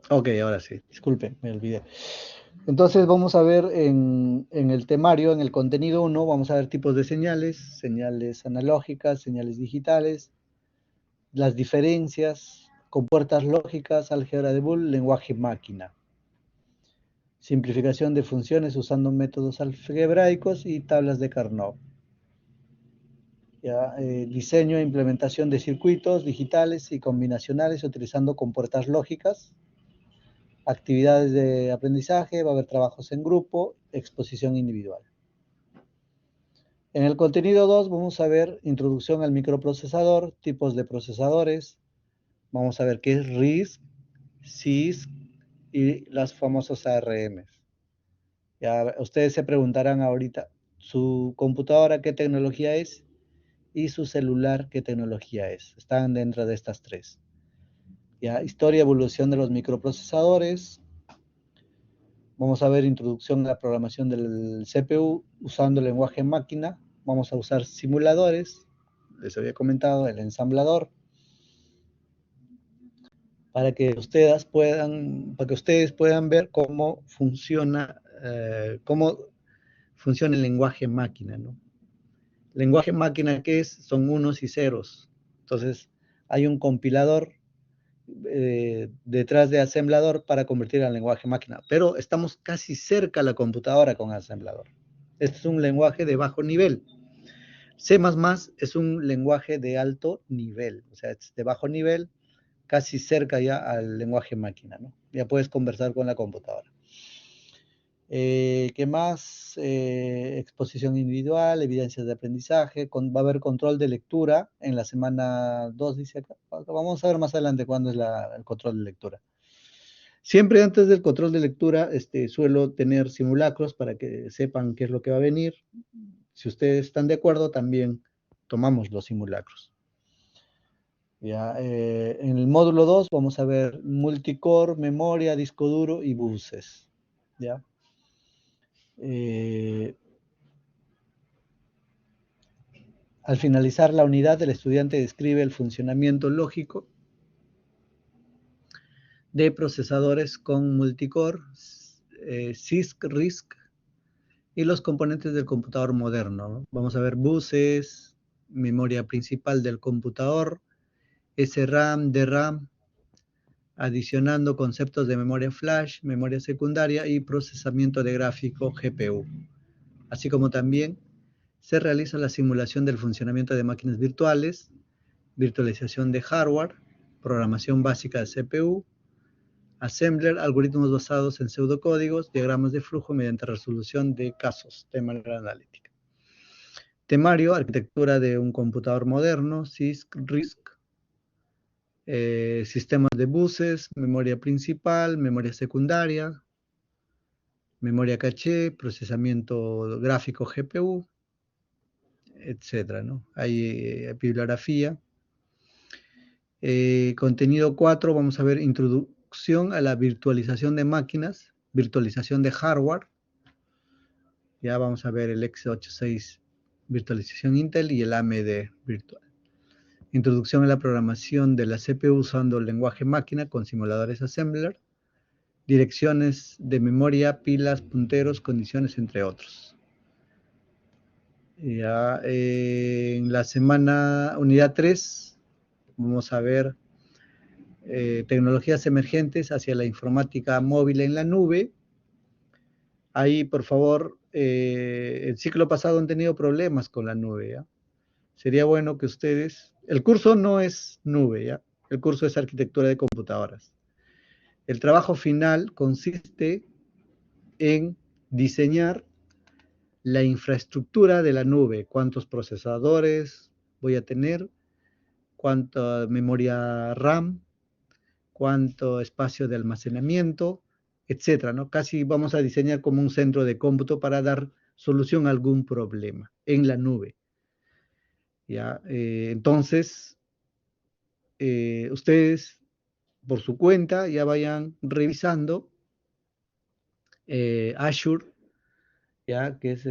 Ok, ahora sí. Disculpe, me olvidé. Entonces vamos a ver en el temario, en el contenido uno, vamos a ver tipos de señales, señales analógicas, señales digitales, las diferencias, compuertas lógicas, álgebra de Boole, lenguaje máquina, simplificación de funciones usando métodos algebraicos y tablas de Carnot. Ya, diseño e implementación de circuitos digitales y combinacionales utilizando compuertas lógicas, actividades de aprendizaje, va a haber trabajos en grupo, exposición individual. En el contenido 2 vamos a ver introducción al microprocesador, tipos de procesadores, vamos a ver qué es RISC, CISC y las famosas ARMs. Ya ustedes se preguntarán ahorita, ¿su computadora qué tecnología es? Y su celular qué tecnología es. Están dentro de estas tres. Ya, historia, evolución de los microprocesadores. Vamos a ver introducción a la programación del CPU usando el lenguaje máquina. Vamos a usar simuladores. Les había comentado el ensamblador para que ustedes puedan ver cómo funciona el lenguaje máquina, ¿no? Lenguaje máquina, ¿qué es? Son unos y ceros. Entonces, hay un compilador detrás de asemblador para convertir al lenguaje máquina, pero estamos casi cerca a la computadora con asemblador. Este es un lenguaje de bajo nivel. C++ es un lenguaje de alto nivel, o sea, es de bajo nivel, casi cerca ya al lenguaje máquina, ¿no? Ya puedes conversar con la computadora. ¿Qué más? Exposición individual, evidencias de aprendizaje, va a haber control de lectura en la semana 2, dice acá. Vamos a ver más adelante cuándo es el control de lectura. Siempre antes del control de lectura, suelo tener simulacros para que sepan qué es lo que va a venir. Si ustedes están de acuerdo, también tomamos los simulacros. Ya, en el módulo 2 vamos a ver multicore, memoria, disco duro y buses. ¿Ya? Eh, Al finalizar la unidad, el estudiante describe el funcionamiento lógico de procesadores con multicore, CISC, RISC y los componentes del computador moderno, ¿no? Vamos a ver buses, memoria principal del computador, SRAM, DRAM, adicionando conceptos de memoria flash, memoria secundaria y procesamiento de gráfico GPU. Así como también se realiza la simulación del funcionamiento de máquinas virtuales, virtualización de hardware, programación básica de CPU, assembler, algoritmos basados en pseudocódigos, diagramas de flujo mediante resolución de casos de manera analítica. Temario, arquitectura de un computador moderno, CISC, RISC, sistemas de buses, memoria principal, memoria secundaria, memoria caché, procesamiento gráfico GPU, etcétera, ¿no? Hay bibliografía. Contenido 4, vamos a ver introducción a la virtualización de máquinas, virtualización de hardware. Ya vamos a ver el x86 virtualización Intel y el AMD virtual. Introducción a la programación de la CPU usando el lenguaje máquina con simuladores assembler. Direcciones de memoria, pilas, punteros, condiciones, entre otros. Ya, en la semana unidad 3 vamos a ver tecnologías emergentes hacia la informática móvil en la nube. Ahí, por favor, el ciclo pasado han tenido problemas con la nube, ¿ya? Sería bueno que ustedes... El curso no es nube, ¿ya? El curso es arquitectura de computadoras. El trabajo final consiste en diseñar la infraestructura de la nube, cuántos procesadores voy a tener, cuánta memoria RAM, cuánto espacio de almacenamiento, etcétera, ¿no? Casi vamos a diseñar como un centro de cómputo para dar solución a algún problema en la nube. ¿Ya? Entonces, ustedes por su cuenta ya vayan revisando Azure, ya que es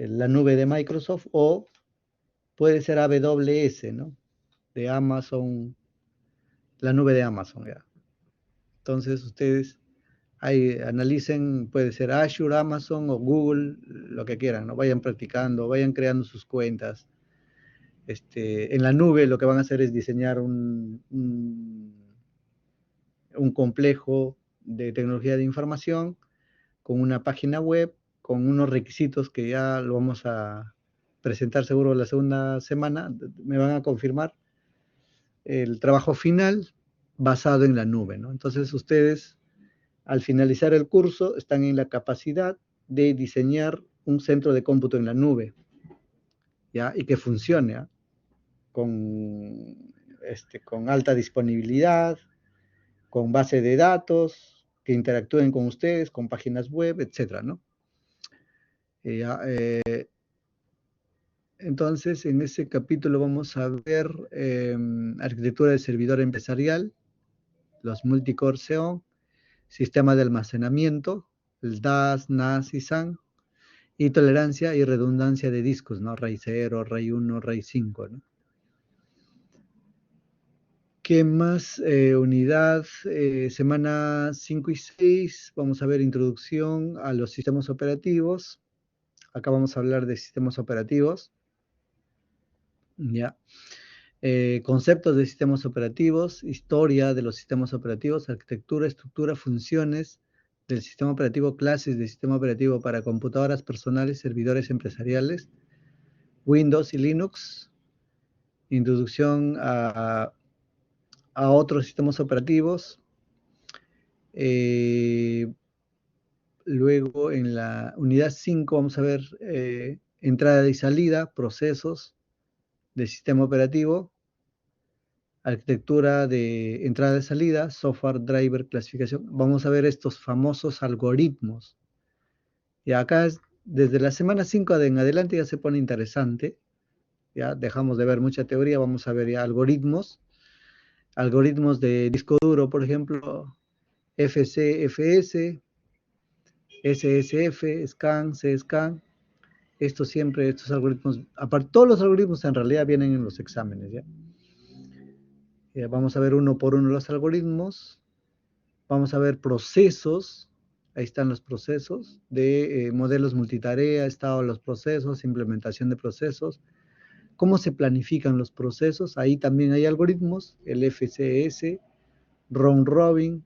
la nube de Microsoft, o puede ser AWS, ¿no? De Amazon, la nube de Amazon, ya. Entonces ustedes ahí analicen, puede ser Azure, Amazon o Google, lo que quieran, ¿no? Vayan practicando, vayan creando sus cuentas. En la nube lo que van a hacer es diseñar un complejo de tecnología de información con una página web, con unos requisitos que ya lo vamos a presentar seguro la segunda semana, me van a confirmar el trabajo final basado en la nube, ¿no? Entonces ustedes al finalizar el curso están en la capacidad de diseñar un centro de cómputo en la nube, ¿ya? Y que funcione, ¿ya? Con alta disponibilidad, con base de datos, que interactúen con ustedes, con páginas web, etcétera, ¿no? Entonces, en ese capítulo vamos a ver arquitectura de servidor empresarial, los multicore Xeon, sistema de almacenamiento, el DAS, NAS y SAN, y tolerancia y redundancia de discos, ¿no? RAID 0, RAID 1, RAID 5, ¿no? ¿Qué más? Unidad, semana 5 y 6, vamos a ver introducción a los sistemas operativos. Acá vamos a hablar de sistemas operativos, ¿ya? Conceptos de sistemas operativos, historia de los sistemas operativos, arquitectura, estructura, funciones del sistema operativo, clases de sistema operativo para computadoras personales, servidores empresariales, Windows y Linux, introducción a otros sistemas operativos. Luego en la unidad 5 vamos a ver entrada y salida, procesos del sistema operativo, arquitectura de entrada y salida, software driver clasificación. Vamos a ver estos famosos algoritmos. Y acá desde la semana 5 en adelante ya se pone interesante. Ya dejamos de ver mucha teoría, vamos a ver ya algoritmos de disco duro, por ejemplo, FCFS, SSF, SCAN, CSCAN. Estos algoritmos, aparte, todos los algoritmos en realidad vienen en los exámenes, ¿ya? Vamos a ver uno por uno los algoritmos. Vamos a ver procesos. Ahí están los procesos de modelos multitarea, estado de los procesos, implementación de procesos. ¿Cómo se planifican los procesos? Ahí también hay algoritmos, el FCS, round robin,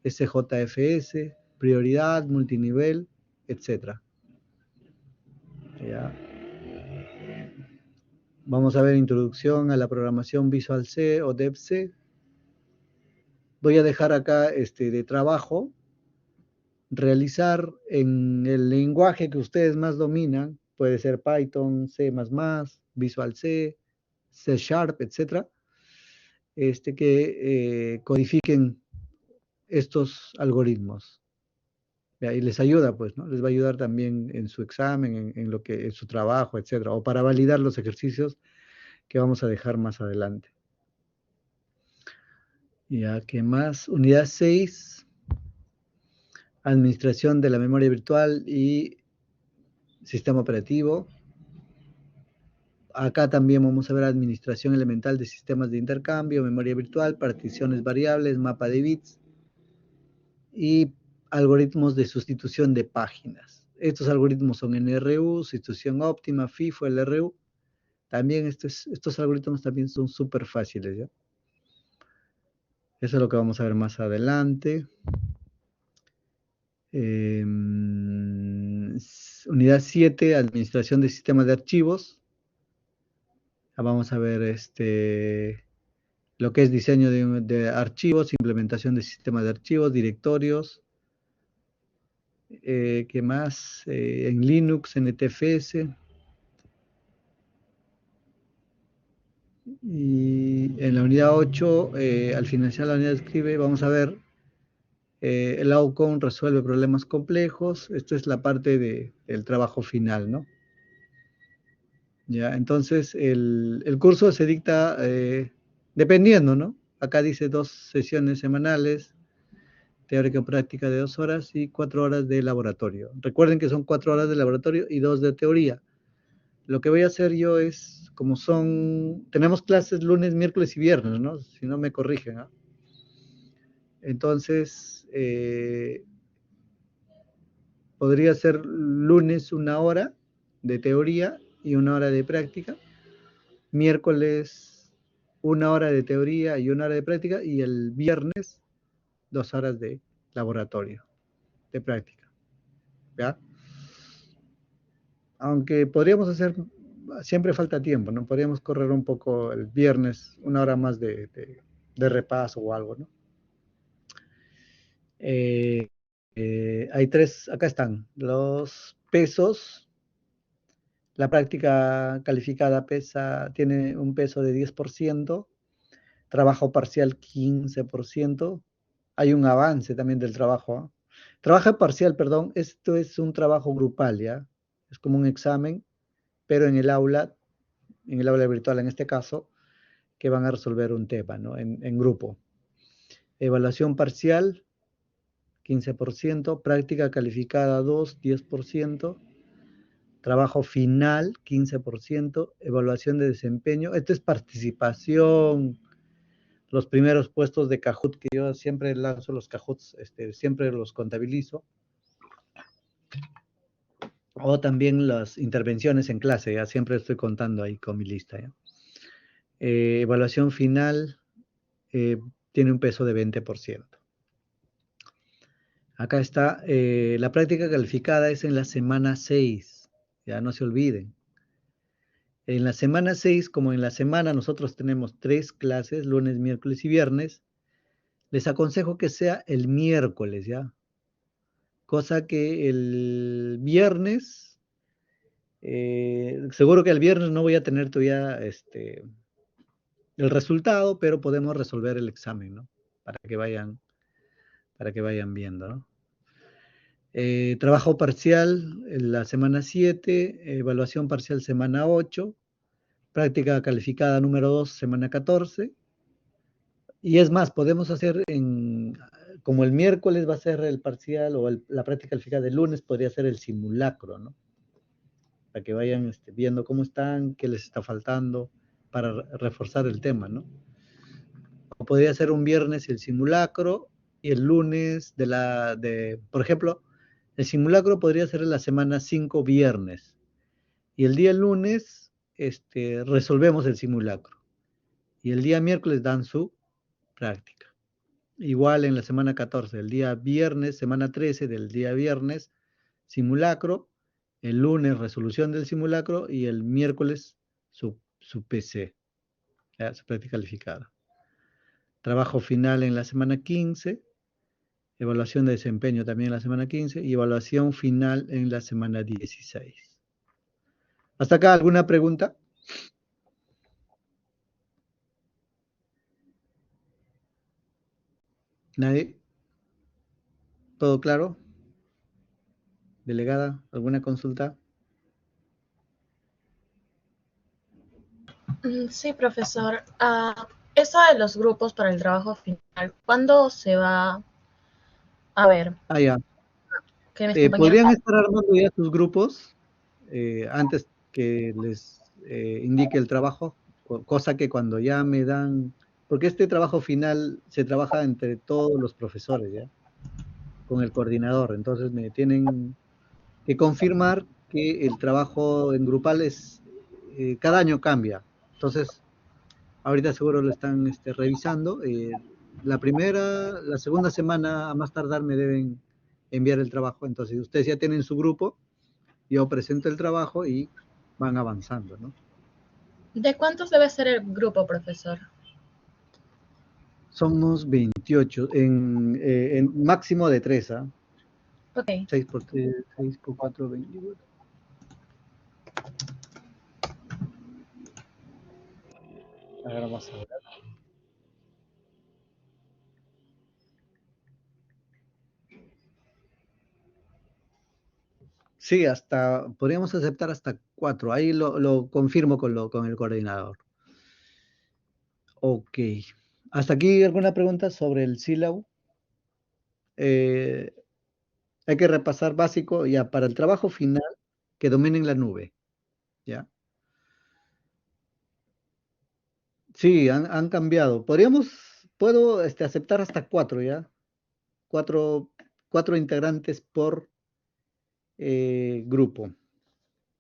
SJFS, prioridad, multinivel, etc. ¿Ya? Vamos a ver introducción a la programación Visual C o Dev C. Voy a dejar acá de trabajo, realizar en el lenguaje que ustedes más dominan, puede ser Python, C++, Visual C, C Sharp, etc. Que codifiquen estos algoritmos. ¿Ya? Y les ayuda, pues, ¿no? Les va a ayudar también en su examen, en su trabajo, etcétera, o para validar los ejercicios que vamos a dejar más adelante. Ya, ¿qué más? Unidad 6, administración de la memoria virtual y sistema operativo. Acá también vamos a ver administración elemental de sistemas de intercambio, memoria virtual, particiones variables, mapa de bits y algoritmos de sustitución de páginas. Estos algoritmos son NRU, sustitución óptima, FIFO, LRU. También estos algoritmos también son súper fáciles, ¿ya? Eso es lo que vamos a ver más adelante. Unidad 7, administración de sistemas de archivos. Vamos a ver lo que es diseño de archivos, implementación de sistemas de archivos, directorios. ¿Qué más? En Linux, NTFS. Y en la unidad 8, al finalizar la unidad escribe, vamos a ver el outcome resuelve problemas complejos. Esto es la parte del trabajo final, ¿no? Ya, entonces el curso se dicta dependiendo, ¿no? Acá dice 2 sesiones semanales, teórica y práctica de 2 horas y 4 horas de laboratorio. Recuerden que son 4 horas de laboratorio y 2 de teoría. Lo que voy a hacer yo es, tenemos clases lunes, miércoles y viernes, ¿no? Si no me corrigen, ¿no? Entonces, podría ser lunes 1 hora de teoría y 1 hora de práctica, miércoles 1 hora de teoría y 1 hora de práctica, y el viernes 2 horas de laboratorio, de práctica, ¿ya? Aunque podríamos hacer, siempre falta tiempo, ¿no? Podríamos correr un poco el viernes, 1 hora más de repaso o algo, ¿no? Eh, hay tres, acá están, los pesos. La práctica calificada tiene un peso de 10%, trabajo parcial 15%. Hay un avance también del trabajo, ¿ah? Trabajo parcial, perdón, esto es un trabajo grupal, ¿ya? Es como un examen, pero en el aula virtual en este caso, que van a resolver un tema, ¿no? En grupo. Evaluación parcial, 15%, práctica calificada 2, 10%, trabajo final, 15%, evaluación de desempeño. Esto es participación, los primeros puestos de Kahoot, que yo siempre lanzo los Kahoots, siempre los contabilizo. O también las intervenciones en clase, ya siempre estoy contando ahí con mi lista, ¿ya? Evaluación final tiene un peso de 20%. Acá está, la práctica calificada es en la semana 6, ya no se olviden. En la semana 6, como en la semana nosotros tenemos 3 clases, lunes, miércoles y viernes, les aconsejo que sea el miércoles, ¿ya? Cosa que el viernes, seguro que el viernes no voy a tener todavía el resultado, pero podemos resolver el examen, ¿no? Para que vayan viendo, ¿no? Trabajo parcial en la semana 7, evaluación parcial semana 8, práctica calificada número 2, semana 14. Y es más, podemos hacer como el miércoles va a ser el parcial o la práctica calificada del lunes, podría ser el simulacro, ¿no? Para que vayan viendo cómo están, qué les está faltando, para reforzar el tema, ¿no? O podría ser un viernes el simulacro y el lunes por ejemplo, el simulacro podría ser en la semana 5 viernes, y el día lunes resolvemos el simulacro, y el día miércoles dan su práctica. Igual en la semana 14, el día viernes, semana 13 del día viernes, simulacro, el lunes resolución del simulacro y el miércoles su PC, ¿ya? Su práctica calificada. Trabajo final en la semana 15, evaluación de desempeño también en la semana 15 y evaluación final en la semana 16. ¿Hasta acá alguna pregunta? ¿Nadie? ¿Todo claro? ¿Delegada? ¿Alguna consulta? Sí, profesor. Eso de los grupos para el trabajo final, ¿cuándo se va a ver? Ah, ya. Que mis compañeros... ¿Podrían estar armando ya sus grupos antes que les indique el trabajo? Cosa que cuando ya me dan, porque este trabajo final se trabaja entre todos los profesores, ¿ya? Con el coordinador, entonces me tienen que confirmar que el trabajo en grupal cada año cambia. Entonces, ahorita seguro lo están revisando. La segunda semana a más tardar me deben enviar el trabajo. Entonces, ustedes ya tienen su grupo, yo presento el trabajo y van avanzando, ¿no? ¿De cuántos debe ser el grupo, profesor? Somos 28, en máximo de 3, ¿ah? Ok. 6 por 3, 6 por 4, 28. Ahora vamos a ver. Sí, podríamos aceptar hasta 4. Ahí lo confirmo con el coordinador. Ok. ¿Hasta aquí alguna pregunta sobre el sílabo? Eh, Hay que repasar básico ya para el trabajo final que dominen la nube, ¿ya? Sí, han cambiado. Puedo aceptar hasta 4, ¿ya? cuatro, cuatro integrantes por grupo.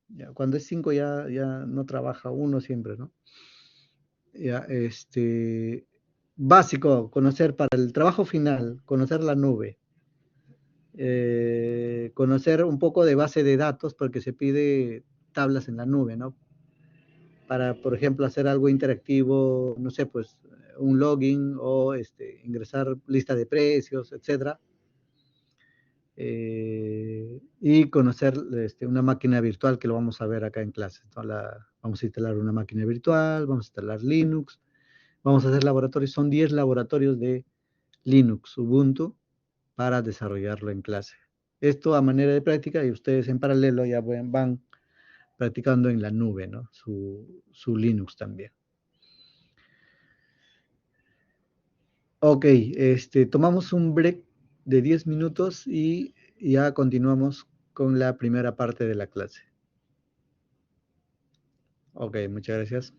Ya, cuando es 5 ya no trabaja uno siempre, ¿no? Ya, básico, conocer para el trabajo final, conocer la nube, conocer un poco de base de datos, porque se pide tablas en la nube, ¿no? Para, por ejemplo, hacer algo interactivo, no sé, pues un login o ingresar lista de precios, etcétera. Y conocer una máquina virtual que lo vamos a ver acá en clase, ¿no? Vamos a instalar una máquina virtual, vamos a instalar Linux, vamos a hacer laboratorios, son 10 laboratorios de Linux, Ubuntu, para desarrollarlo en clase. Esto a manera de práctica y ustedes en paralelo ya van practicando en la nube, ¿no? Su Linux también. Ok, tomamos un break de 10 minutos y ya continuamos con la primera parte de la clase. Ok, muchas gracias.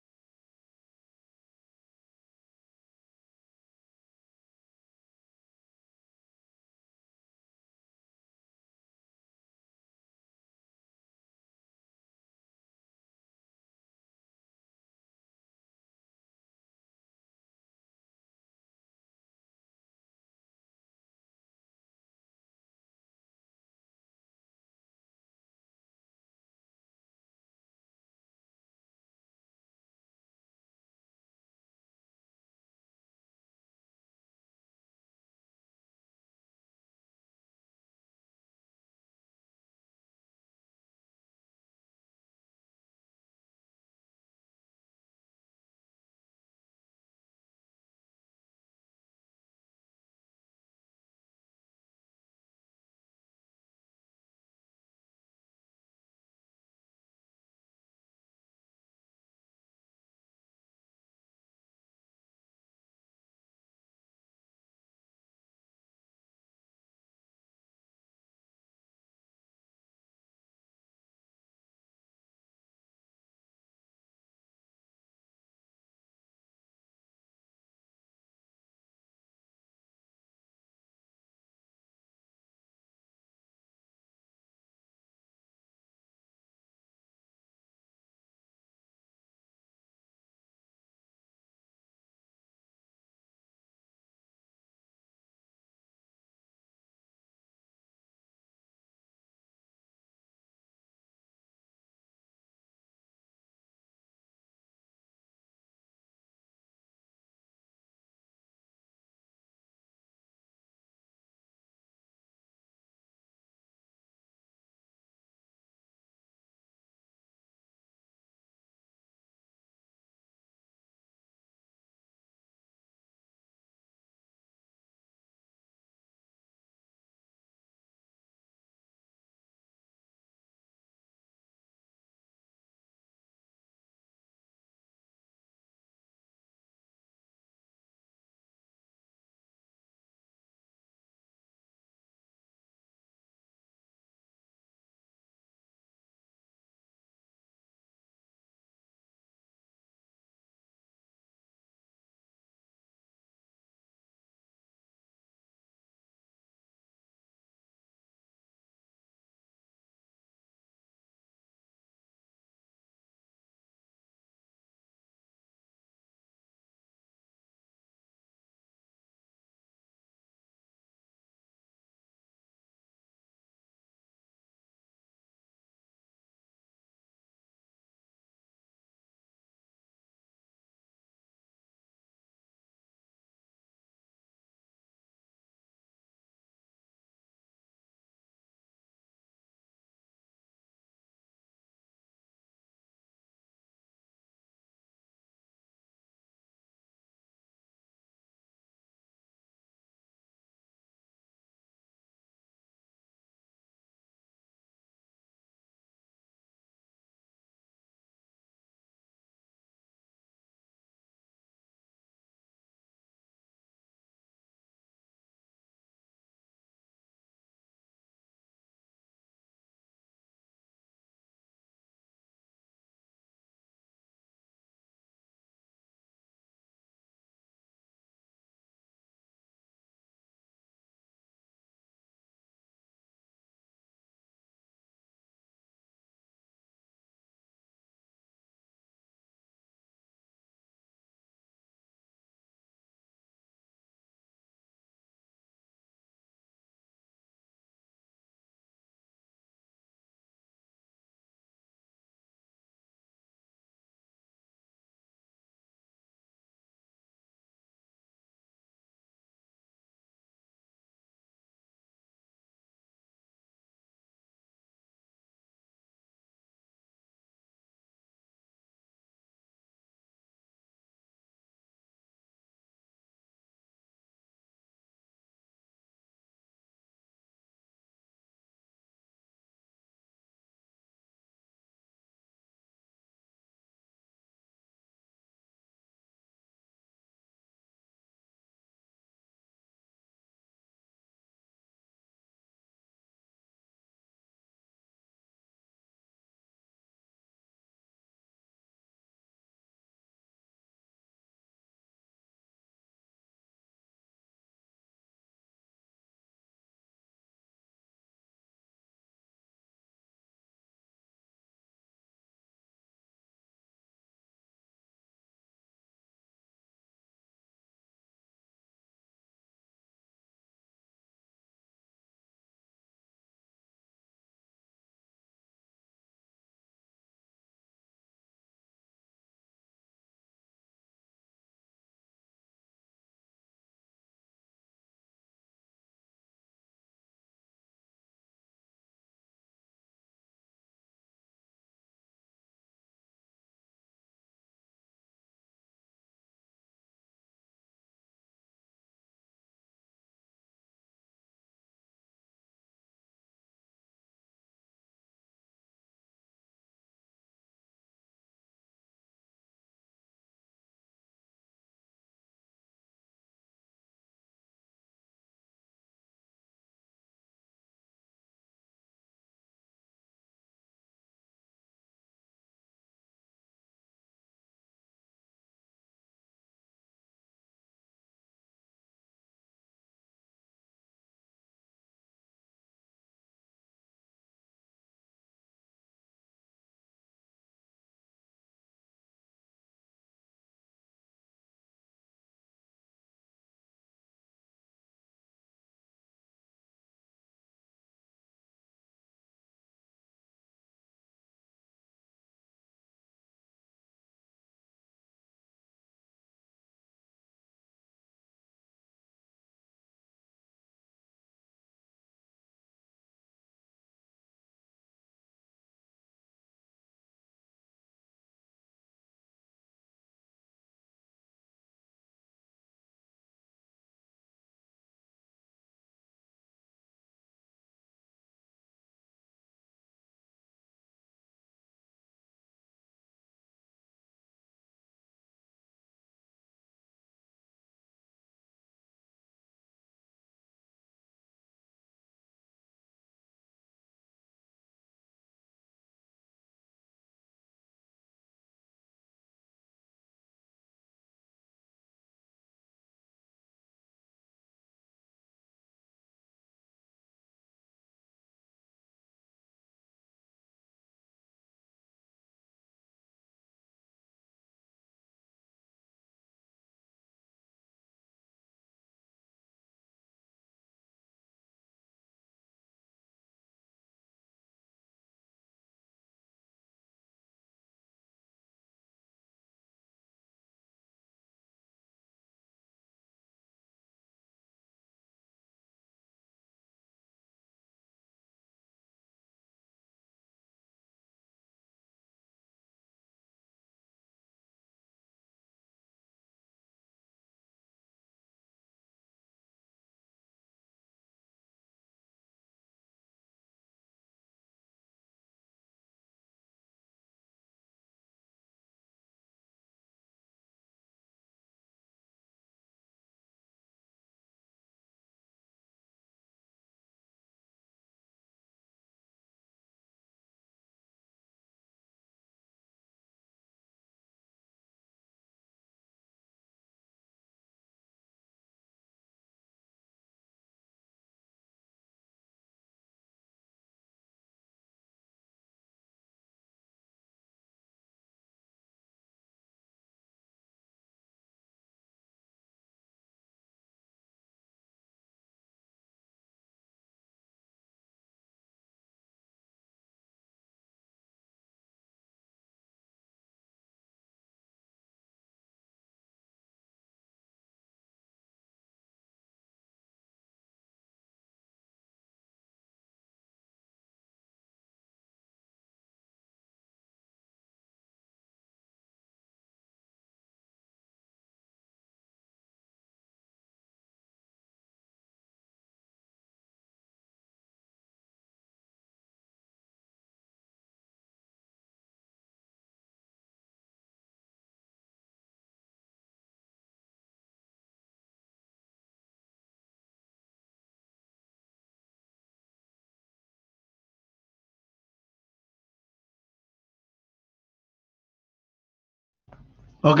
Ok,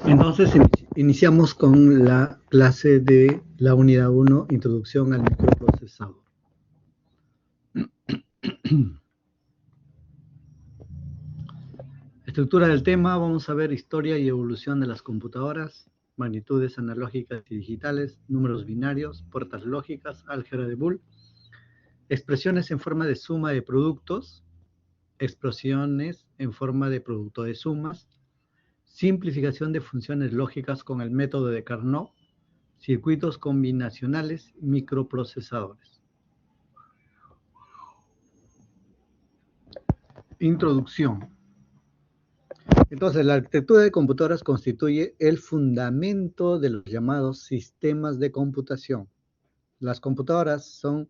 entonces iniciamos con la clase de la unidad 1, Introducción al microprocesador. Estructura del tema, vamos a ver historia y evolución de las computadoras, magnitudes analógicas y digitales, números binarios, puertas lógicas, álgebra de Boole, expresiones en forma de suma de productos, expresiones en forma de producto de sumas, simplificación de funciones lógicas con el método de Carnot, circuitos combinacionales, microprocesadores. Introducción. Entonces, la arquitectura de computadoras constituye el fundamento de los llamados sistemas de computación. Las computadoras son,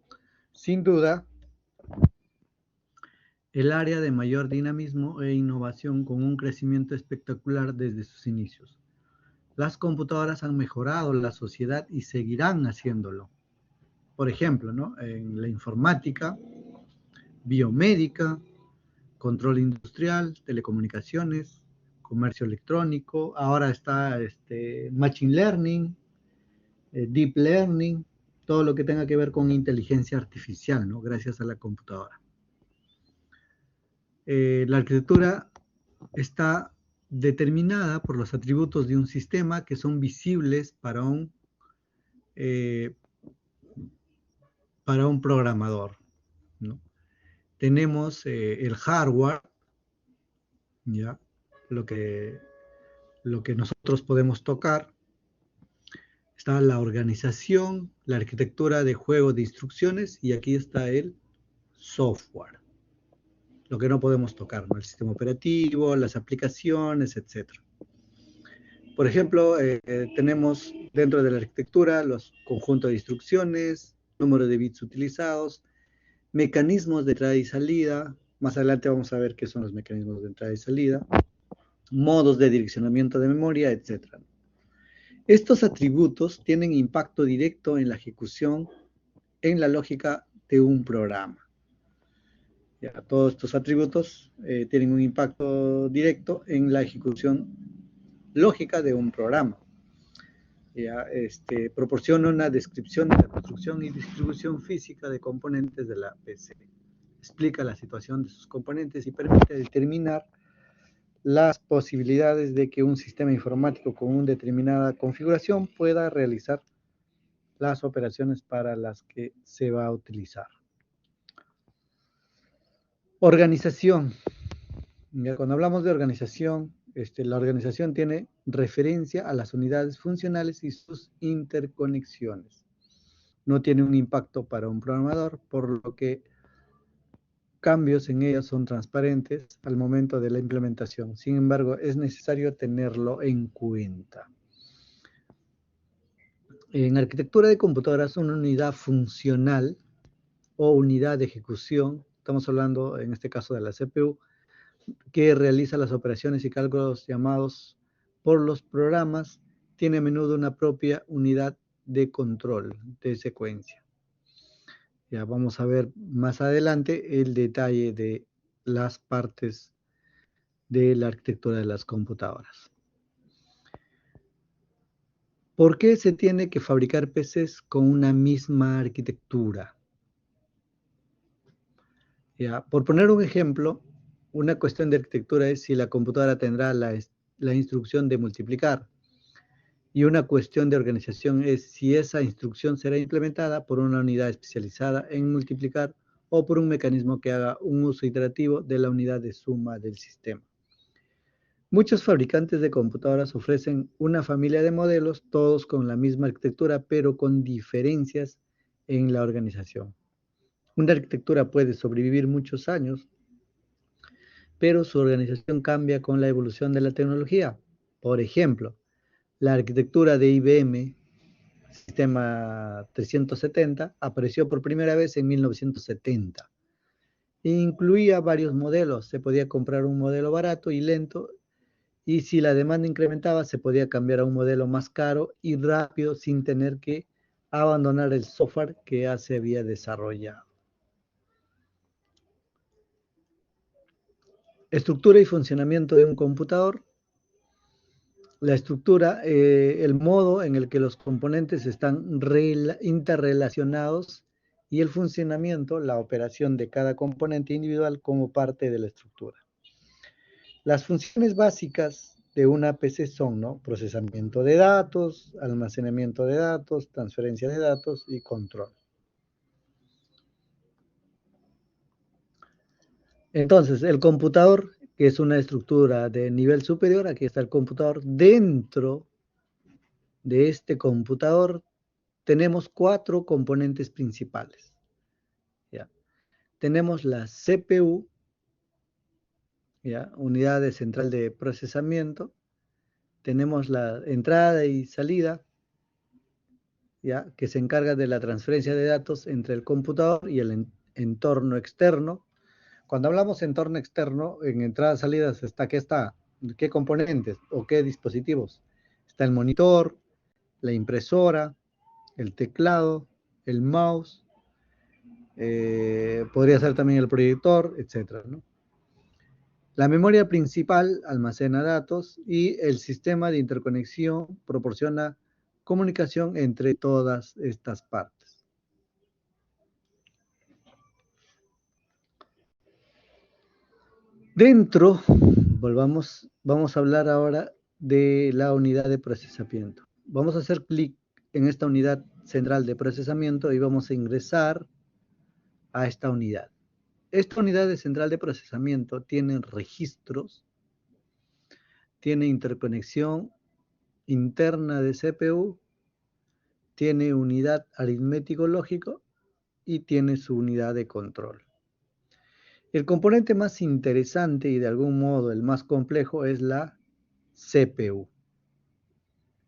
sin duda, el área de mayor dinamismo e innovación con un crecimiento espectacular desde sus inicios. Las computadoras han mejorado la sociedad y seguirán haciéndolo. Por ejemplo, ¿no? En la informática, biomédica, control industrial, telecomunicaciones, comercio electrónico, ahora está Machine Learning, Deep Learning, todo lo que tenga que ver con inteligencia artificial, ¿no? Gracias a la computadora. La arquitectura está determinada por los atributos de un sistema que son visibles para un programador, ¿no? Tenemos el hardware, ¿ya? Lo que nosotros podemos tocar. Está la organización, la arquitectura de juego de instrucciones y aquí está el software. Lo que no podemos tocar, ¿no? El sistema operativo, las aplicaciones, etc. Por ejemplo, tenemos dentro de la arquitectura los conjuntos de instrucciones, número de bits utilizados, mecanismos de entrada y salida. Más adelante vamos a ver qué son los mecanismos de entrada y salida, modos de direccionamiento de memoria, etc. Estos atributos tienen impacto directo en la ejecución, en la lógica de un programa. Ya, todos estos atributos tienen un impacto directo en la ejecución lógica de un programa. Ya, proporciona una descripción de la construcción y distribución física de componentes de la PC. Explica la situación de sus componentes y permite determinar las posibilidades de que un sistema informático con una determinada configuración pueda realizar las operaciones para las que se va a utilizar. Organización. Cuando hablamos de organización, la organización tiene referencia a las unidades funcionales y sus interconexiones. No tiene un impacto para un programador, por lo que cambios en ellas son transparentes al momento de la implementación. Sin embargo, es necesario tenerlo en cuenta. En arquitectura de computadoras, una unidad funcional o unidad de ejecución, estamos hablando en este caso de la CPU, que realiza las operaciones y cálculos llamados por los programas, tiene a menudo una propia unidad de control de secuencia. Ya vamos a ver más adelante el detalle de las partes de la arquitectura de las computadoras. ¿Por qué se tiene que fabricar PCs con una misma arquitectura? Ya, por poner un ejemplo, una cuestión de arquitectura es si la computadora tendrá la instrucción de multiplicar. Y una cuestión de organización es si esa instrucción será implementada por una unidad especializada en multiplicar o por un mecanismo que haga un uso iterativo de la unidad de suma del sistema. Muchos fabricantes de computadoras ofrecen una familia de modelos, todos con la misma arquitectura, pero con diferencias en la organización. Una arquitectura puede sobrevivir muchos años, pero su organización cambia con la evolución de la tecnología. Por ejemplo, la arquitectura de IBM, Sistema 370, apareció por primera vez en 1970. Incluía varios modelos. Se podía comprar un modelo barato y lento, y si la demanda incrementaba, se podía cambiar a un modelo más caro y rápido sin tener que abandonar el software que ya se había desarrollado. Estructura y funcionamiento de un computador. La estructura, el modo en el que los componentes están interrelacionados y el funcionamiento, la operación de cada componente individual como parte de la estructura. Las funciones básicas de una PC son, ¿no? Procesamiento de datos, almacenamiento de datos, transferencia de datos y control. Entonces, el computador, que es una estructura de nivel superior, aquí está el computador. Dentro de este computador tenemos 4 componentes principales. ¿Ya? Tenemos la CPU, ¿ya? Unidad de central de procesamiento. Tenemos la entrada y salida, ¿ya? Que se encarga de la transferencia de datos entre el computador y el entorno externo. Cuando hablamos de entorno externo, en entradas y salidas está qué componentes o qué dispositivos. Está el monitor, la impresora, el teclado, el mouse, podría ser también el proyector, etcétera, ¿no? La memoria principal almacena datos y el sistema de interconexión proporciona comunicación entre todas estas partes. Dentro, vamos a hablar ahora de la unidad de procesamiento. Vamos a hacer clic en esta unidad central de procesamiento y vamos a ingresar a esta unidad. Esta unidad de central de procesamiento tiene registros, tiene interconexión interna de CPU, tiene unidad aritmético-lógico y tiene su unidad de control. El componente más interesante y de algún modo el más complejo es la CPU,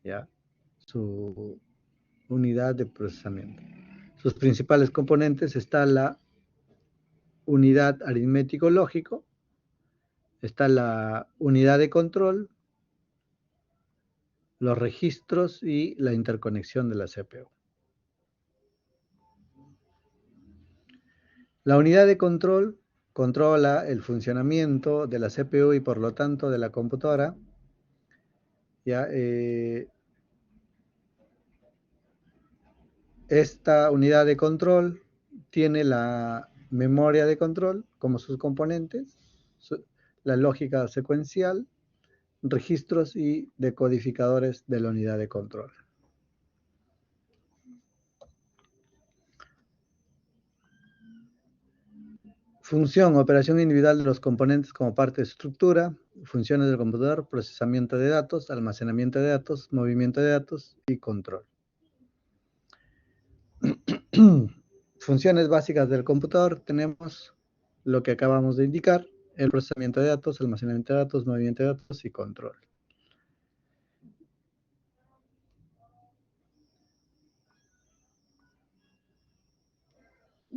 ¿ya? Su unidad de procesamiento. Sus principales componentes está la unidad aritmético-lógico, está la unidad de control, los registros y la interconexión de la CPU. La unidad de control controla el funcionamiento de la CPU y por lo tanto de la computadora. ¿Ya? Esta unidad de control tiene la memoria de control como sus componentes, la lógica secuencial, registros y decodificadores de la unidad de control. Función, operación individual de los componentes como parte de estructura, funciones del computador, procesamiento de datos, almacenamiento de datos, movimiento de datos y control. Funciones básicas del computador, tenemos lo que acabamos de indicar, el procesamiento de datos, almacenamiento de datos, movimiento de datos y control.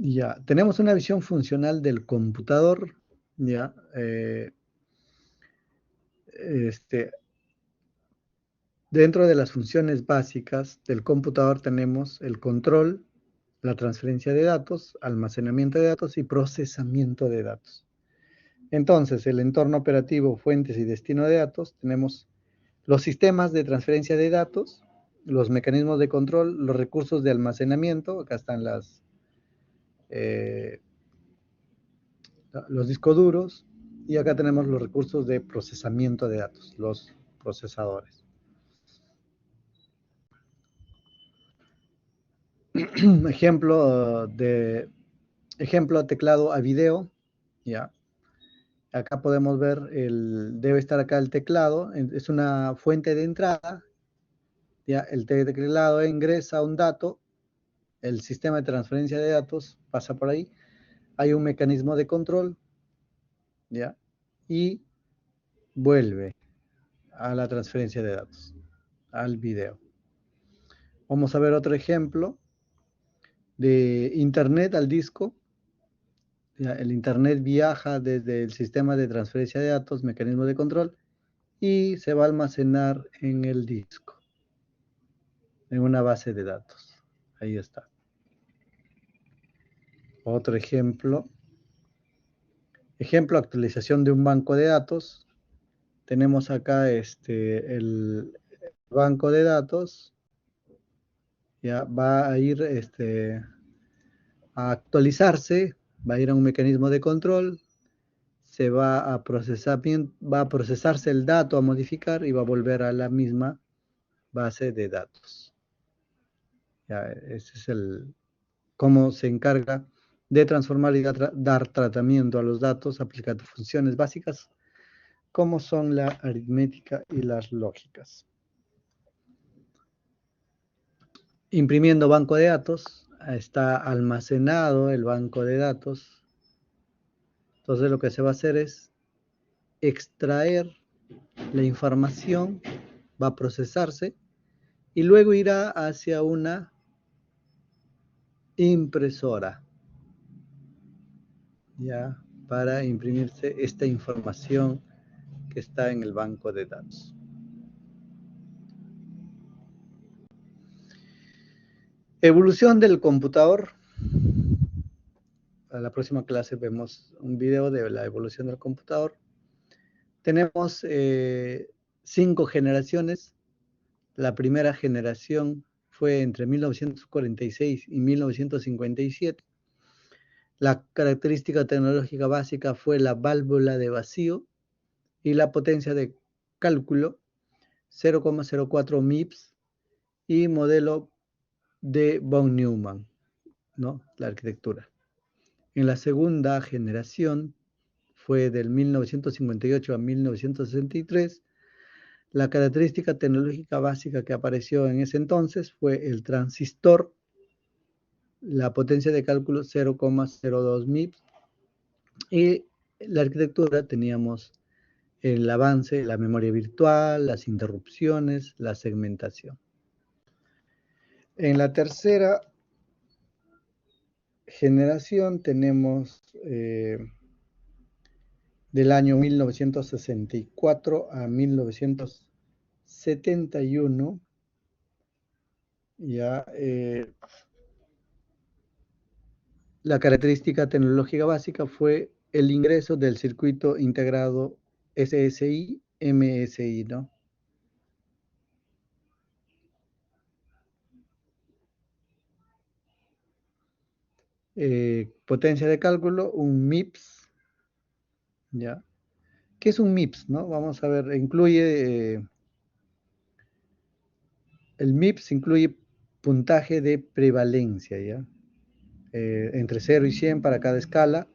Ya, tenemos una visión funcional del computador, ya, dentro de las funciones básicas del computador tenemos el control, la transferencia de datos, almacenamiento de datos y procesamiento de datos. Entonces, el entorno operativo, fuentes y destino de datos, tenemos los sistemas de transferencia de datos, los mecanismos de control, los recursos de almacenamiento, acá están los discos duros, y acá tenemos los recursos de procesamiento de datos, los procesadores. Ejemplo teclado a video, ya. Acá podemos ver, debe estar acá el teclado, es una fuente de entrada, ya. El teclado ingresa un dato, el sistema de transferencia de datos pasa por ahí, hay un mecanismo de control, ya, y vuelve a la transferencia de datos, al video. Vamos a ver otro ejemplo de internet al disco. Ya, el internet viaja desde el sistema de transferencia de datos, mecanismo de control, y se va a almacenar en el disco, en una base de datos. Ahí está. Otro ejemplo Ejemplo, actualización de un banco de datos. Tenemos acá el banco de datos. Ya va a ir a actualizarse, va a ir a un mecanismo de control, se va a procesarse el dato a modificar y va a volver a la misma base de datos. Ya, ese es cómo se encarga de transformar y dar tratamiento a los datos aplicando funciones básicas como son la aritmética y las lógicas. Imprimiendo banco de datos, está almacenado el banco de datos. Entonces lo que se va a hacer es extraer la información, va a procesarse y luego irá hacia una impresora, ya, para imprimirse esta información que está en el banco de datos. Evolución del computador. A la próxima clase vemos un video de la evolución del computador. Tenemos 5 generaciones. La primera generación fue entre 1946 y 1957. La característica tecnológica básica fue la válvula de vacío y la potencia de cálculo 0,04 MIPS y modelo de von Neumann, ¿no? La arquitectura. En la segunda generación fue del 1958 a 1963. La característica tecnológica básica que apareció en ese entonces fue el transistor, la potencia de cálculo 0,02 MIPS y la arquitectura teníamos el avance, la memoria virtual, las interrupciones, la segmentación. En la tercera generación tenemos del año 1964 a 1971, ya la característica tecnológica básica fue el ingreso del circuito integrado SSI, MSI, ¿no? Potencia de cálculo, un MIPS, ¿ya? ¿Qué es un MIPS, no? Vamos a ver, incluye, el MIPS incluye puntaje de prevalencia, ¿ya? Entre 0 y 100 para cada escala.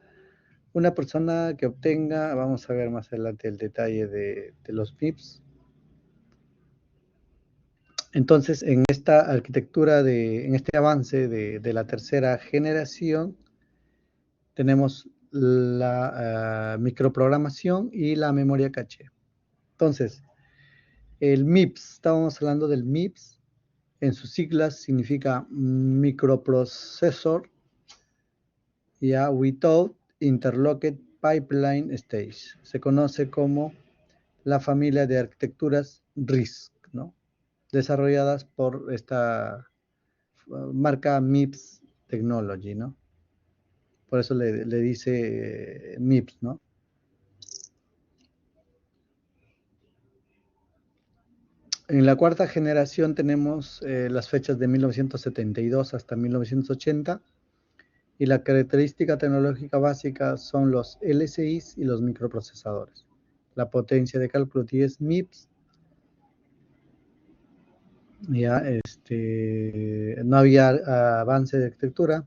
Una persona que obtenga, vamos a ver más adelante el detalle de los MIPS. Entonces, en esta arquitectura, en este avance de la tercera generación, tenemos la microprogramación y la memoria caché. Entonces, el MIPS, estábamos hablando del MIPS, en sus siglas significa microprocessor, ya, without interlocked pipeline stage. Se conoce como la familia de arquitecturas RISC, ¿no? Desarrolladas por esta marca MIPS Technology, ¿no? Por eso le dice MIPS, ¿no? En la cuarta generación tenemos las fechas de 1972 hasta 1980 y la característica tecnológica básica son los LSIs y los microprocesadores. La potencia de cálculo 10 MIPS. Ya, no había avance de arquitectura.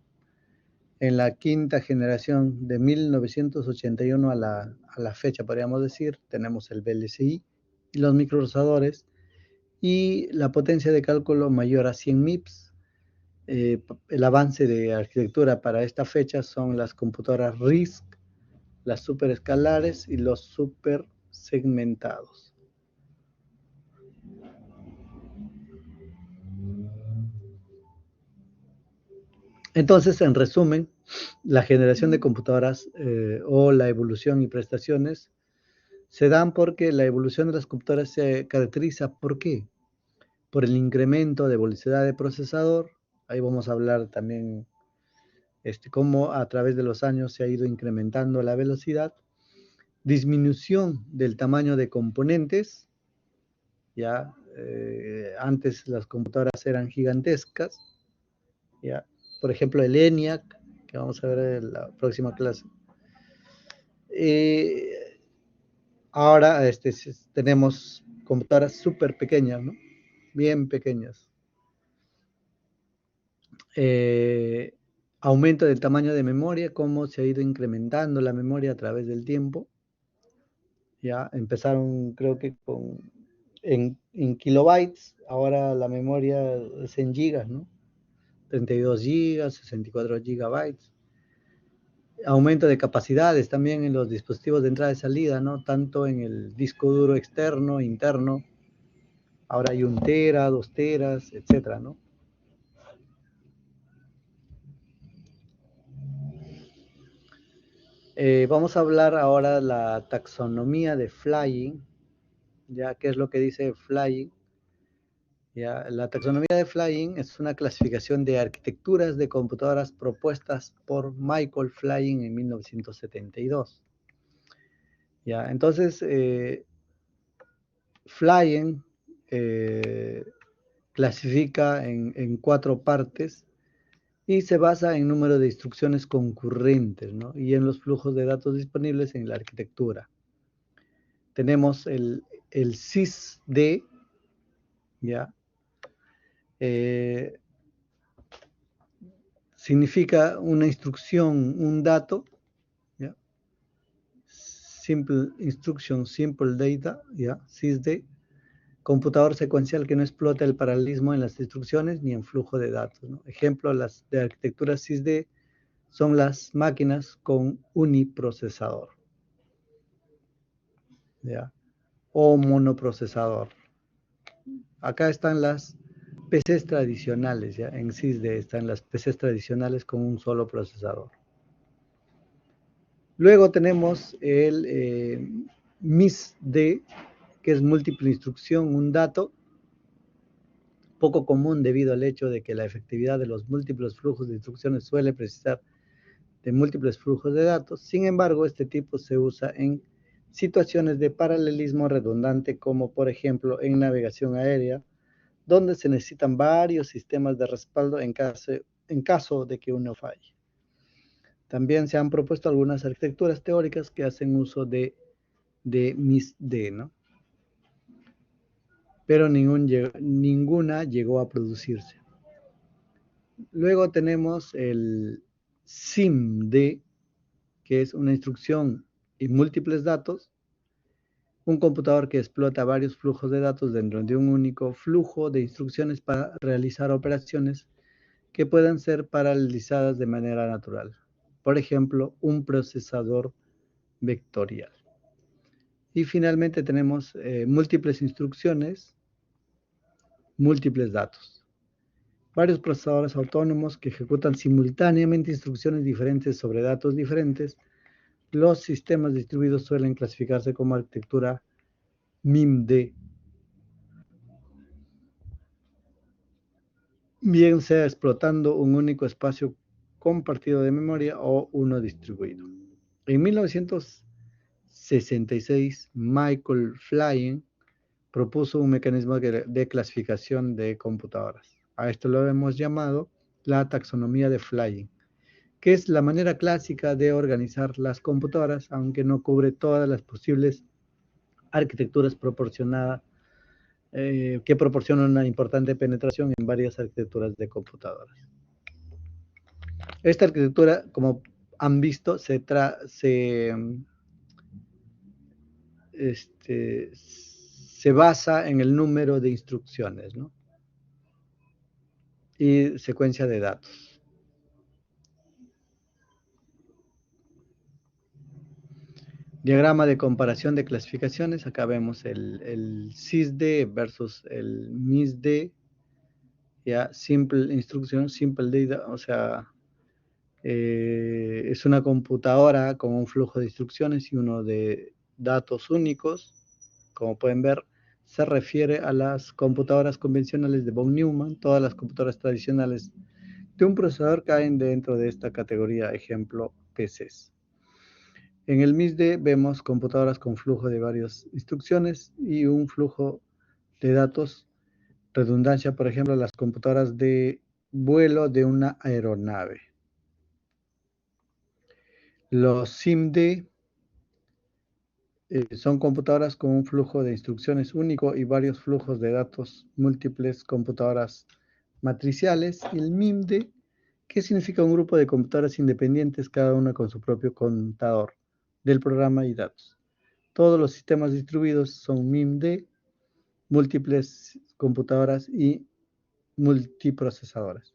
En la quinta generación de 1981 a la fecha, podríamos decir, tenemos el VLSI y los microprocesadores y la potencia de cálculo mayor a 100 MIPS. El avance de arquitectura para esta fecha son las computadoras RISC, las superescalares y los supersegmentados. Entonces, en resumen, la generación de computadoras o la evolución y prestaciones se dan porque la evolución de las computadoras se caracteriza, ¿por qué? Por el incremento de velocidad de procesador. Ahí vamos a hablar también cómo a través de los años se ha ido incrementando la velocidad disminución del tamaño de componentes, ya, antes las computadoras eran gigantescas, ya, por ejemplo el ENIAC, que vamos a ver en la próxima clase. Ahora tenemos computadoras súper pequeñas, ¿no? Bien pequeñas. Aumento del tamaño de memoria, cómo se ha ido incrementando la memoria a través del tiempo. Ya empezaron, creo que en kilobytes, ahora la memoria es en gigas, ¿no? 32 gigas, 64 gigabytes. Aumento de capacidades también en los dispositivos de entrada y salida, ¿no? Tanto en el disco duro externo, interno. Ahora hay 1 tera, 2 teras, etcétera, ¿no? Vamos a hablar ahora de la taxonomía de Flying, ya qué es lo que dice Flying. Ya, la taxonomía de Flying es una clasificación de arquitecturas de computadoras propuestas por Michael Flying en 1972. Ya, entonces, Flying clasifica en 4 partes y se basa en número de instrucciones concurrentes, ¿no? Y en los flujos de datos disponibles en la arquitectura. Tenemos el sysd, ¿ya? Significa una instrucción, un dato, ¿ya? Simple Instruction, Simple Data, ¿ya? sysd. Computador secuencial que no explota el paralelismo en las instrucciones ni en flujo de datos, ¿no? Ejemplo, las de arquitectura sysd son las máquinas con uniprocesador, ¿ya? O monoprocesador. Acá están las PCs tradicionales, ¿ya? En sysd están las PCs tradicionales con un solo procesador. Luego tenemos el MISD, que es múltiple instrucción, un dato, poco común debido al hecho de que la efectividad de los múltiples flujos de instrucciones suele precisar de múltiples flujos de datos. Sin embargo, este tipo se usa en situaciones de paralelismo redundante, como por ejemplo en navegación aérea, donde se necesitan varios sistemas de respaldo en caso de que uno falle. También se han propuesto algunas arquitecturas teóricas que hacen uso de MISD, ¿no? Pero ninguna llegó a producirse. Luego tenemos el SIMD, que es una instrucción y múltiples datos, un computador que explota varios flujos de datos dentro de un único flujo de instrucciones para realizar operaciones que puedan ser paralelizadas de manera natural. Por ejemplo, un procesador vectorial. Y finalmente tenemos múltiples instrucciones, múltiples datos. Varios procesadores autónomos que ejecutan simultáneamente instrucciones diferentes sobre datos diferentes. Los sistemas distribuidos suelen clasificarse como arquitectura MIMD, bien sea explotando un único espacio compartido de memoria o uno distribuido. En 1966, Michael Flying propuso un mecanismo de clasificación de computadoras. A esto lo hemos llamado la taxonomía de Flying, que es la manera clásica de organizar las computadoras, aunque no cubre todas las posibles arquitecturas que proporcionan una importante penetración en varias arquitecturas de computadoras. Esta arquitectura, como han visto, se basa en el número de instrucciones, ¿no? Y secuencia de datos. Diagrama de comparación de clasificaciones. Acá vemos el sysd versus el MISD. Ya, simple instruction, simple data, o sea, es una computadora con un flujo de instrucciones y uno de datos únicos. Como pueden ver, se refiere a las computadoras convencionales de von Neumann. Todas las computadoras tradicionales de un procesador caen dentro de esta categoría, ejemplo, PCs. En el MISD vemos computadoras con flujo de varias instrucciones y un flujo de datos. Redundancia, por ejemplo, las computadoras de vuelo de una aeronave. Los SIMD son computadoras con un flujo de instrucciones único y varios flujos de datos múltiples, computadoras matriciales. Y el MIMD, que significa un grupo de computadoras independientes, cada una con su propio contador del programa y datos. Todos los sistemas distribuidos son MIMD, múltiples computadoras y multiprocesadoras.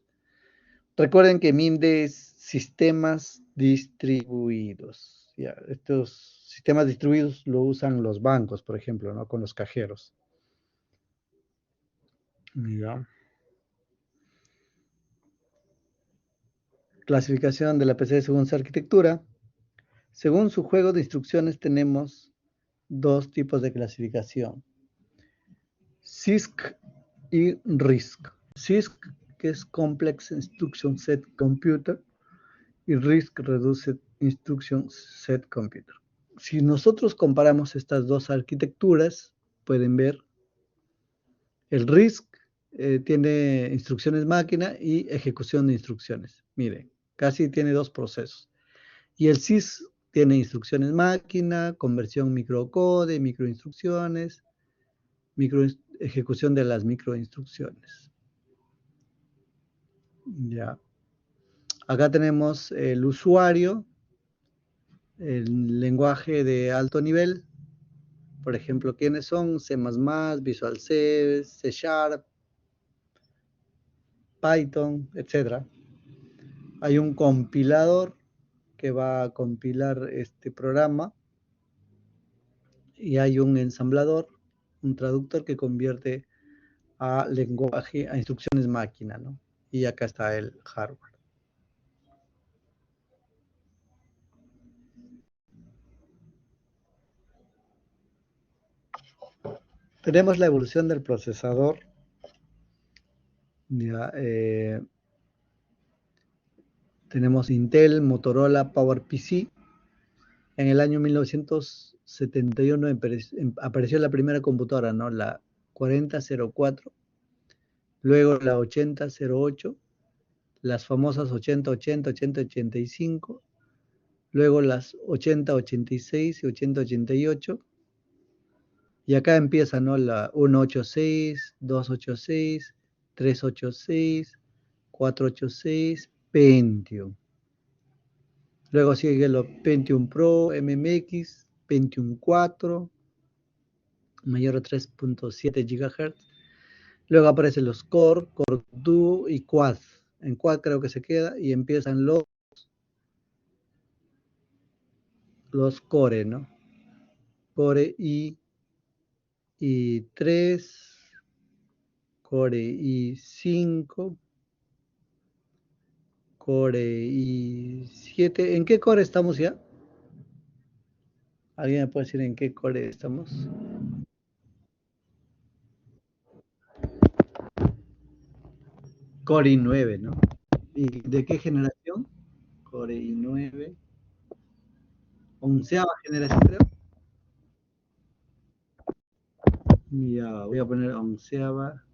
Recuerden que MIMD es sistemas distribuidos. Ya, estos sistemas distribuidos lo usan los bancos, por ejemplo, ¿no? Con los cajeros. Ya. Clasificación de la PC según su arquitectura. Según su juego de instrucciones tenemos dos tipos de clasificación. CISC y RISC. CISC, que es Complex Instruction Set Computer, y RISC, Reduced Instruction Set Computer. Si nosotros comparamos estas dos arquitecturas, pueden ver el RISC tiene instrucciones máquina y ejecución de instrucciones. Miren, casi tiene dos procesos. Y el CISC tiene instrucciones máquina, conversión microcode, microinstrucciones, ejecución de las microinstrucciones. Ya. Acá tenemos el usuario, el lenguaje de alto nivel. Por ejemplo, ¿quiénes son? C++, Visual C, C Sharp, Python, etc. Hay un compilador que va a compilar este programa y hay un ensamblador, un traductor que convierte a lenguaje, a instrucciones máquina, ¿no? Y acá está el hardware. Tenemos la evolución del procesador. Ya, tenemos Intel, Motorola, PowerPC. En el año 1971 apareció la primera computadora, ¿no? La 4004, luego la 8008, las famosas 8080, 8085, luego las 8086 y 8088, y acá empieza, ¿no? La 186, 286, 386, 486, Pentium. Luego sigue los Pentium Pro, MMX, Pentium 4, mayor a 3.7 GHz. Luego aparecen los Core, Core Duo y Quad. En Quad creo que se queda y empiezan los Core, ¿no? Core i3, Core i5, Core i7. ¿En qué Core estamos ya? ¿Alguien me puede decir en qué Core estamos? Core i9, ¿no? ¿Y de qué generación? Core i9. Onceava generación, creo. Ya, voy a poner onceava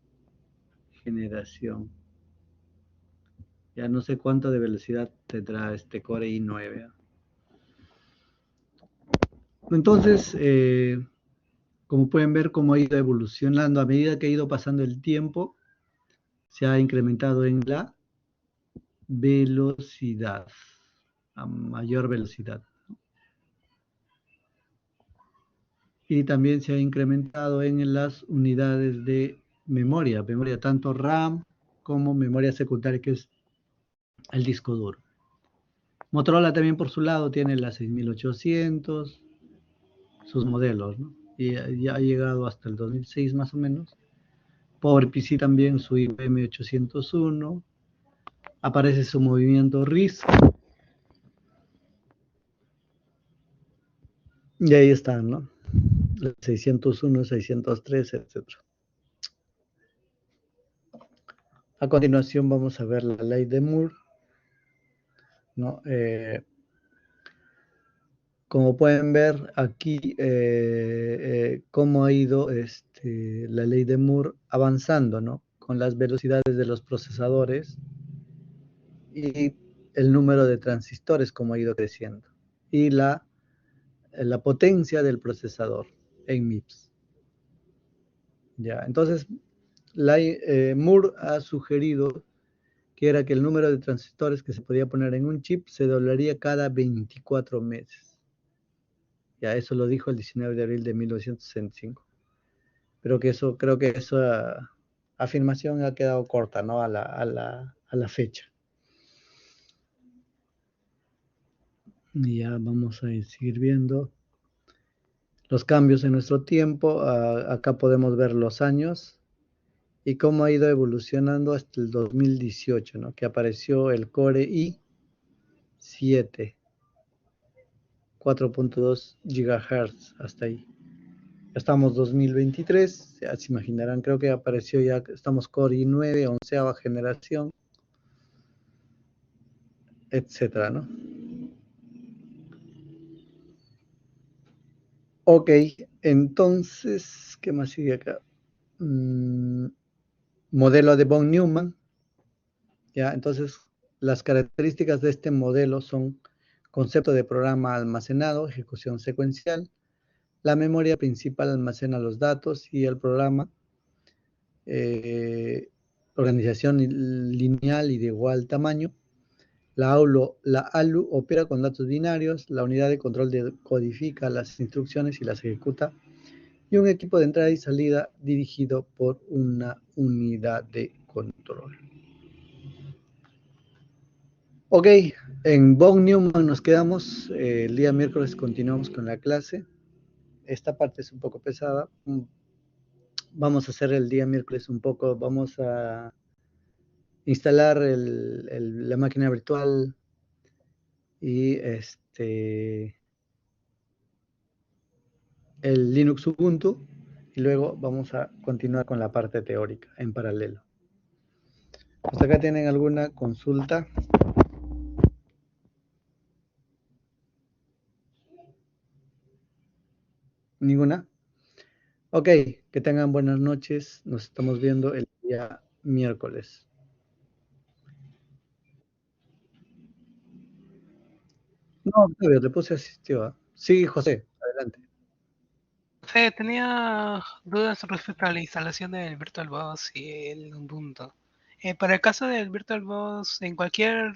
generación. Ya no sé cuánto de velocidad tendrá este Core i9. Entonces, como pueden ver, cómo ha ido evolucionando a medida que ha ido pasando el tiempo, se ha incrementado en la velocidad, a mayor velocidad. Y también se ha incrementado en las unidades de memoria tanto RAM como memoria secundaria, que es el disco duro. Motorola también por su lado tiene la 6800, sus modelos, ¿no? Y ya ha llegado hasta el 2006 más o menos. PowerPC también su IBM 801. Aparece su movimiento RISC. Y ahí están, ¿no? 601, 603, etc. A continuación vamos a ver la ley de Moore, ¿no? Como pueden ver aquí, cómo ha ido la ley de Moore avanzando, ¿no? Con las velocidades de los procesadores y el número de transistores, como ha ido creciendo. Y la potencia del procesador en MIPS. Ya, entonces, Moore ha sugerido que era que el número de transistores que se podía poner en un chip se doblaría cada 24 meses. Ya, eso lo dijo el 19 de abril de 1965. Pero que eso, creo que esa afirmación ha quedado corta, ¿no? A la fecha. Y ya vamos a seguir viendo los cambios en nuestro tiempo. Acá podemos ver los años y cómo ha ido evolucionando hasta el 2018, ¿no? Que apareció el Core i7, 4.2 GHz, hasta ahí. Estamos 2023, ya se imaginarán, creo que apareció ya, estamos Core i9, 11ª generación, etcétera, ¿no? Ok, entonces, ¿qué más sigue acá? Modelo de von Neumann, ¿ya? Entonces, las características de este modelo son concepto de programa almacenado, ejecución secuencial, la memoria principal almacena los datos y el programa, organización lineal y de igual tamaño. La ALU opera con datos binarios, la unidad de control codifica las instrucciones y las ejecuta, y un equipo de entrada y salida dirigido por una unidad de control. Ok, en von Neumann nos quedamos. El día miércoles continuamos con la clase. Esta parte es un poco pesada. Vamos a hacer el día miércoles un poco, vamos a instalar la máquina virtual y el Linux Ubuntu, y luego vamos a continuar con la parte teórica en paralelo. ¿Hasta acá tienen alguna consulta? ¿Ninguna? Ok, que tengan buenas noches. Nos estamos viendo el día miércoles. No, Octavio, le puse asistió. Sí, José, adelante. Tenía dudas respecto a la instalación del VirtualBox y el Ubuntu. Para el caso del VirtualBox, en cualquier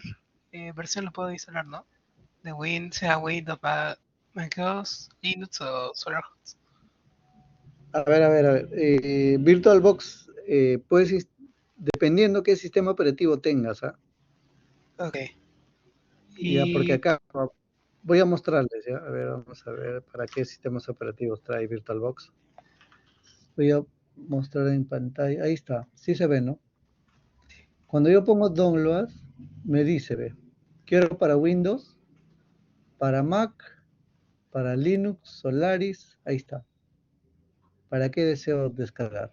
versión lo puedo instalar, ¿no? De Win, sea Windows, macOS, Linux o SolarHost. A ver. VirtualBox, puedes, dependiendo qué sistema operativo tengas, ¿ah? Ok. Ya, porque Y acá voy a mostrarles, ¿ya? A ver, vamos a ver para qué sistemas operativos trae VirtualBox. Voy a mostrar en pantalla. Ahí está, sí se ve, ¿no? Cuando yo pongo download, me dice, ve, quiero para Windows, para Mac, para Linux, Solaris, ahí está. ¿Para qué deseo descargar?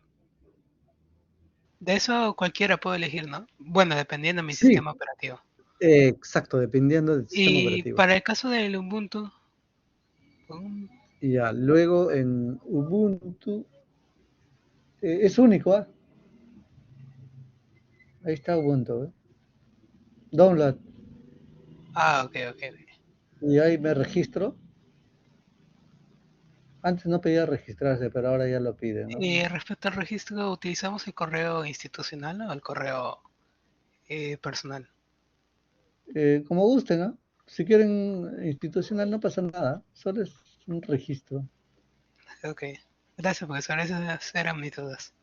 de eso cualquiera puede elegir, ¿no? Bueno, dependiendo de mi Sí, sistema operativo. exacto, dependiendo del sistema Y operativo. para el caso del Ubuntu, Y ya, luego en Ubuntu, es único, ¿ah? Ahí está Ubuntu, ¿eh? Download. ok. Y ahí me registro. Antes no pedía registrarse, pero ahora ya lo pide, ¿no? Respecto al registro, ¿utilizamos el correo institucional o el correo personal? Como gusten, ¿no? Si quieren institucional no pasa nada, solo es un registro. Ok. Gracias, profesor. Esas eran mis dudas.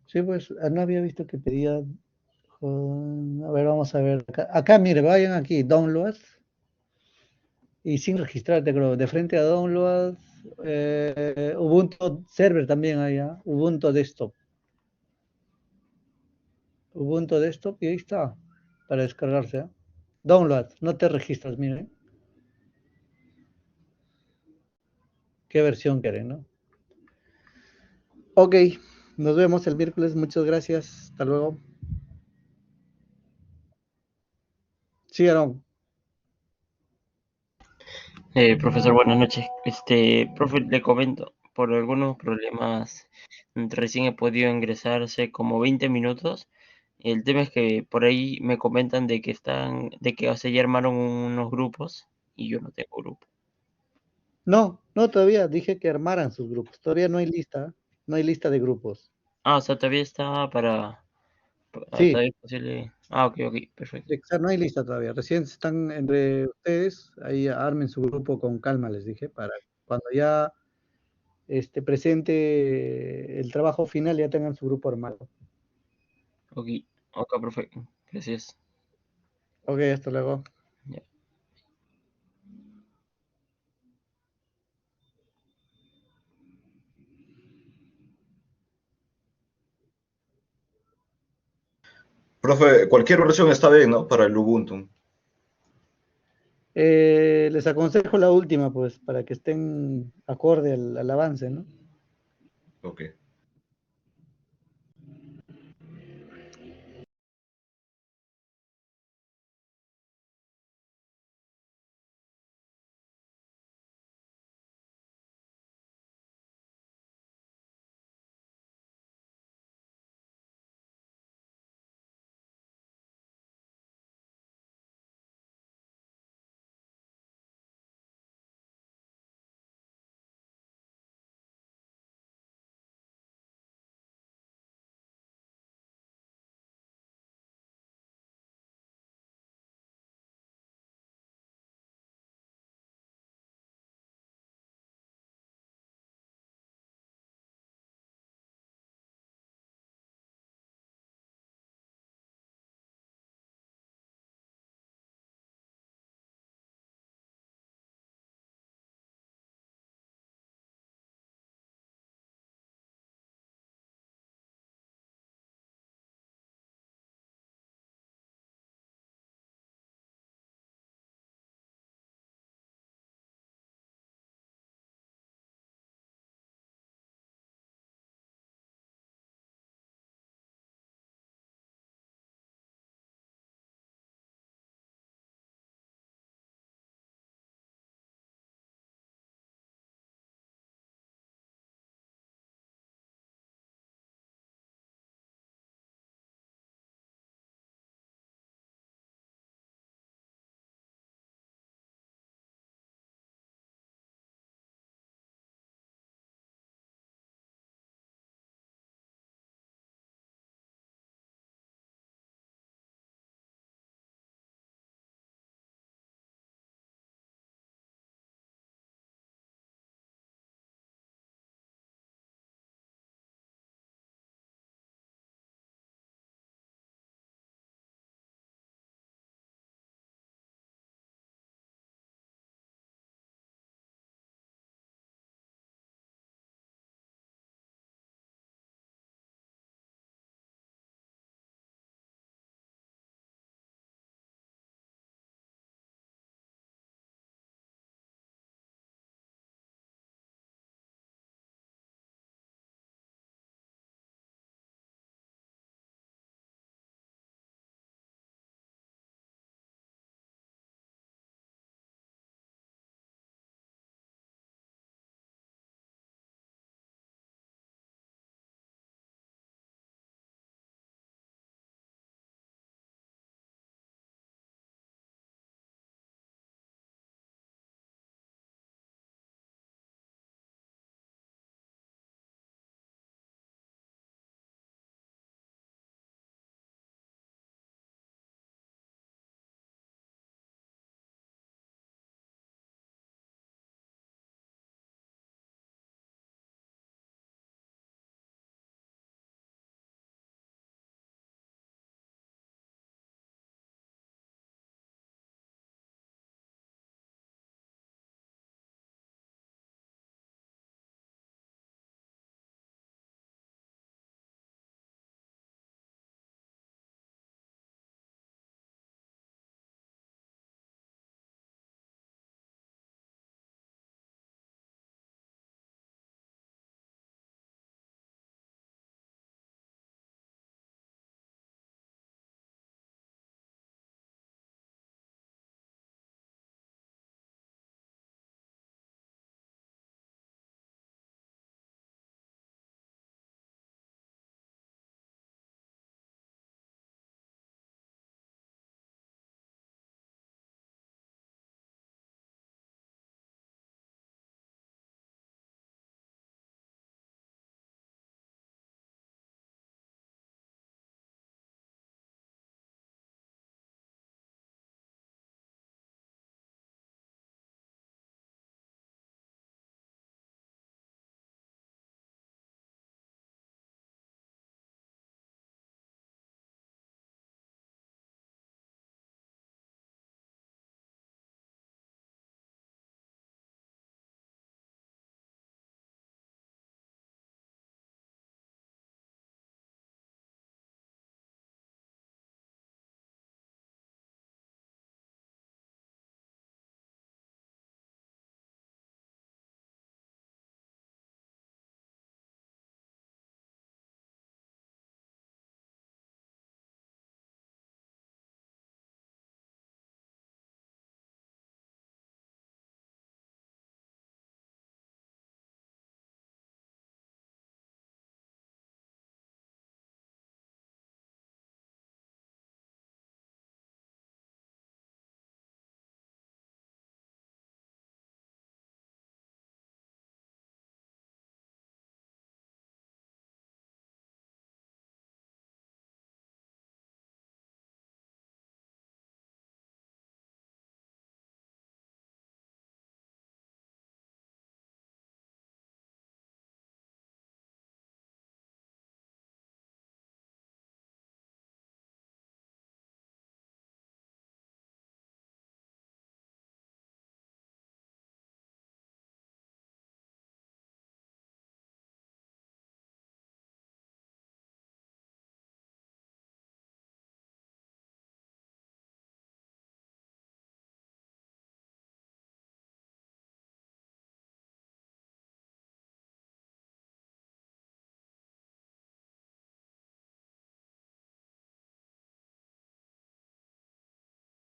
Sí, pues no había visto que pedía. A ver, vamos a ver. Acá, mire, vayan aquí, download. Y sin registrarte, creo, de frente a download. Ubuntu Server también hay, ¿ah? Ubuntu Desktop. Ubuntu Desktop y ahí está, para descargarse, ¿eh? Download, no te registras, miren. ¿Qué versión quieren, no? Ok, nos vemos el miércoles, muchas gracias, hasta luego. Sí, Aaron. Profesor, buenas noches. Profe, le comento, por algunos problemas recién he podido ingresar hace como 20 minutos. El tema es que por ahí me comentan de que o sea, ya armaron unos grupos y yo no tengo grupo. No, no, todavía dije que armaran sus grupos. Todavía no hay lista de grupos. Ah, o sea, todavía está Sí, todavía es posible. Ah, ok, ok, perfecto. o sea, no hay lista todavía. Recién están entre ustedes, ahí armen su grupo con calma, les dije, para cuando ya presente el trabajo final ya tengan su grupo armado. Ok, ok, perfecto. Gracias. Ok, hasta luego. Ya. Profe, cualquier versión está bien, ¿no? Para el Ubuntu. Les aconsejo la última, pues, para que estén acorde al avance, ¿no? Ok.